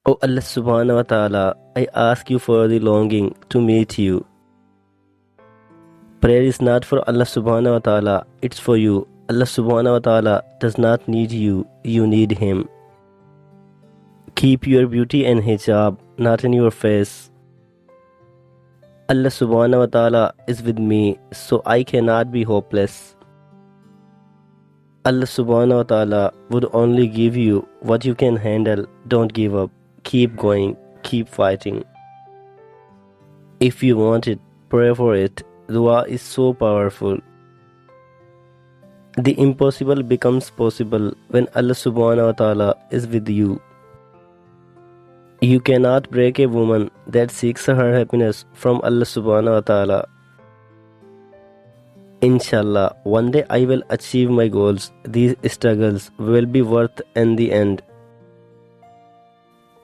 O Allah subhanahu wa ta'ala, I ask you for the longing to meet you. Prayer is not for Allah subhanahu wa ta'ala, it's for you. Allah subhanahu wa ta'ala does not need you, you need Him. Keep your beauty and hijab, not in your face. Allah subhanahu wa ta'ala is with me, so I cannot be hopeless. Allah subhanahu wa ta'ala would only give you what you can handle. Don't give up. Keep going. Keep fighting. If you want it, pray for it. Dua is so powerful. The impossible becomes possible when Allah subhanahu wa ta'ala is with you. You cannot break a woman that seeks her happiness from Allah subhanahu wa ta'ala. Inshallah, one day I will achieve my goals. These struggles will be worth in the end.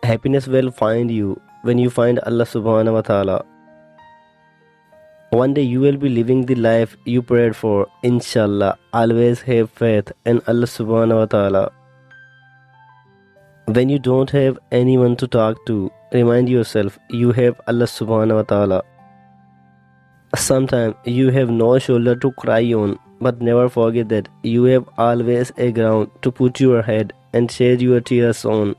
Happiness will find you when you find Allah subhanahu wa ta'ala. One day you will be living the life you prayed for. Inshallah, always have faith in Allah subhanahu wa ta'ala. When you don't have anyone to talk to, remind yourself you have Allah subhanahu wa ta'ala. Sometimes you have no shoulder to cry on, but never forget that you have always a ground to put your head and shed your tears on.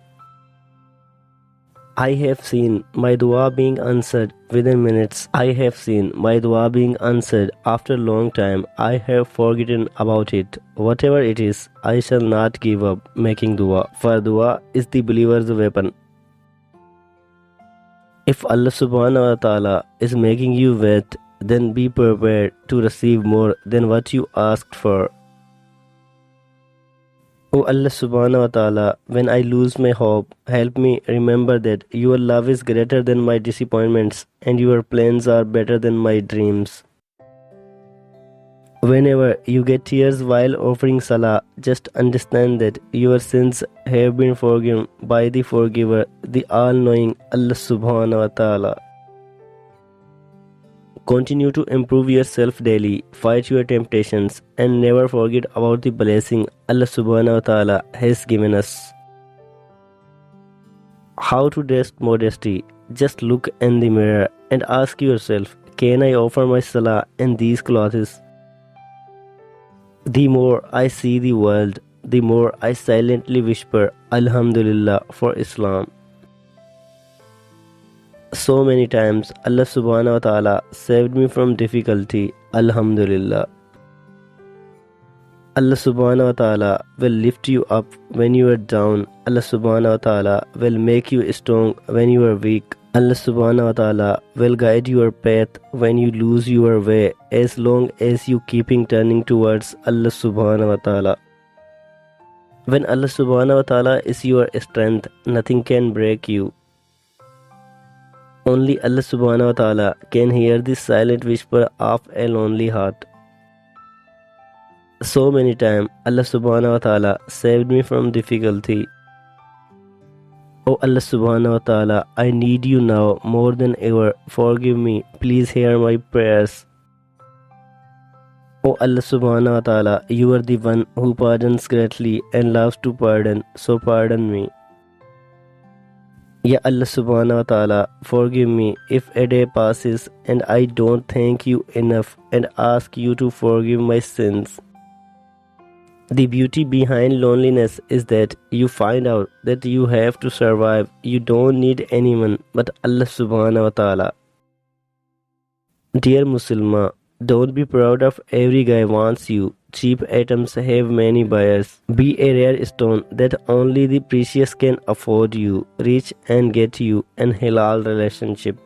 I have seen my dua being answered within minutes. I have seen my dua being answered after a long time. I have forgotten about it. Whatever it is, I shall not give up making dua, for dua is the believer's weapon. If Allah subhanahu wa ta'ala is making you wait, then be prepared to receive more than what you asked for. O Allah subhanahu wa ta'ala, when I lose my hope, help me remember that your love is greater than my disappointments and your plans are better than my dreams. Whenever you get tears while offering salah, just understand that your sins have been forgiven by the forgiver, the all-knowing Allah subhanahu wa ta'ala. Continue to improve yourself daily, fight your temptations, and never forget about the blessing Allah subhanahu wa ta'ala has given us. How to dress modesty? Just look in the mirror and ask yourself, can I offer my salah in these clothes? The more I see the world, the more I silently whisper, Alhamdulillah for Islam. So many times Allah subhanahu wa ta'ala saved me from difficulty. Alhamdulillah. Allah subhanahu wa ta'ala will lift you up when you are down. Allah subhanahu wa ta'ala will make you strong when you are weak. Allah subhanahu wa ta'ala will guide your path when you lose your way, as long as you keeping turning towards Allah subhanahu wa ta'ala. When Allah subhanahu wa ta'ala is your strength, nothing can break you. Only Allah subhanahu wa ta'ala can hear the silent whisper of a lonely heart. So many times Allah subhanahu wa ta'ala saved me from difficulty. Oh Allah subhanahu wa ta'ala, I need you now more than ever. Forgive me. Please hear my prayers. Oh Allah subhanahu wa ta'ala, you are the one who pardons greatly and loves to pardon, so pardon me. Ya Allah subhanahu wa ta'ala, forgive me if a day passes and I don't thank you enough and ask you to forgive my sins. The beauty behind loneliness is that you find out that you have to survive. You don't need anyone but Allah subhanahu wa ta'ala. Dear Muslimah, don't be proud of every guy wants you. Cheap items have many buyers. Be a rare stone that only the precious can afford you. Reach and get you an halal relationship.